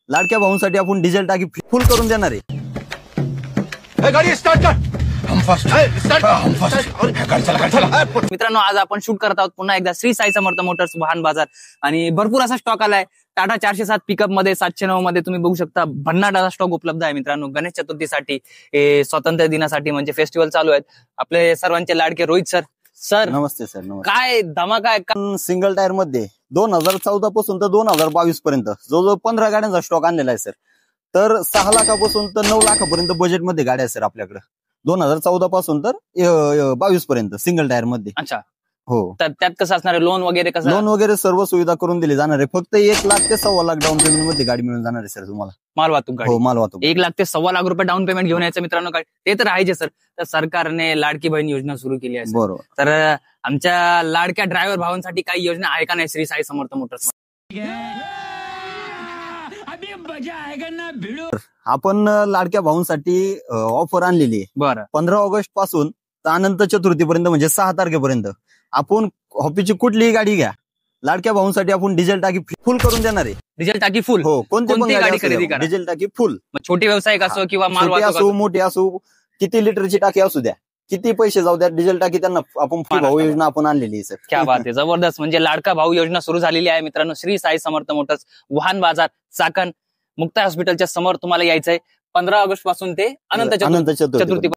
लाडक्या भाऊंसाठी आपण डिझेल टाकी फुल करून देणार आहे। गाडी स्टार्ट कर। मित्रांनो, आज आपण शूट करत आहोत पुन्हा एकदा श्री साई समर्थ मोटर्स वाहन बाजार आणि भरपूर असा स्टॉक आलाय। टाटा 407 पिकअप मध्ये 709 मध्ये तुम्ही बघू शकता भन्नाट असा स्टॉक उपलब्ध आहे मित्रांनो। गणेश चतुर्थीसाठी, स्वातंत्र्य दिनासाठी म्हणजे फेस्टिवल चालू आहेत। आपले सर्वांचे लाडके रोहित सर। सर नमस्ते सर। नमस्ते। काय धमाका आहे? सिंगल टायर मध्ये 2014 पासून तर 2022 पर्यंत जवळजवळ 15 गाड्यांचा स्टॉक आणलेला आहे सर। तर 6 लाखापासून तर 9 लाखापर्यंत बजेटमध्ये गाड्या सर आपल्याकडे 2014 पासून तर 22 पर्यंत सिंगल टायर मध्ये। अच्छा, हो। तर त्यात कसं असणार आहे? लोन वगैरे कसं? लोन वगैरे सर्व सुविधा करून दिली जाणार आहे। फक्त 1 लाख ते 1.25 लाख डाऊन पेमेंट मध्ये गाडी मिळून जाणार आहे सर तुम्हाला। माल वाहतूक गाडी? हो, माल वाहतूक। 1 लाख ते 1.25 लाख रुपये डाऊन पेमेंट घेऊन यायचं मित्रांनो। काय ते तर आहे सर। तर सरकारने लाडकी बहीण योजना सुरू केली आहे। बरोबर। तर आमच्या लाडक्या ड्रायव्हर भावांसाठी काही योजना आहे का नाही श्री साई समर्थ मोटर्स? आपण लाडक्या भाऊंसाठी ऑफर आणलेली आहे। बरं। 15 ऑगस्ट पासून तर अनंत चतुर्थीपर्यंत म्हणजे 6 तारखेपर्यंत आपण हॉपीची कुठलीही गाडी घ्या, लाडक्या भाऊंसाठी आपण डिझेल टाकी फुल करून देणार आहे। डिझेल टाकी फुल? हो, कोणती गाडी खरेदी करा, डिझेल टाकी फुल। छोटी व्यावसायिक असो किंवा माल छोटी वाहतूक असो, मोठी असो, किती लिटरची टाकी असू द्या, किती पैसे जाऊ द्या, डिझेल टाकी त्यांना आपण फ्री भाऊ योजना आपण आणलेली आहे सर। क्या बात आहे, जबरदस्त। म्हणजे लाडका भाऊ योजना सुरू झालेली आहे मित्रांनो। श्री साई समर्थ मोटर्स वाहन बाजार, चाकण, मुक्ता हॉस्पिटलच्या समोर तुम्हाला यायचंय। 15 ऑगस्ट पासून ते अनंत चतुर्थी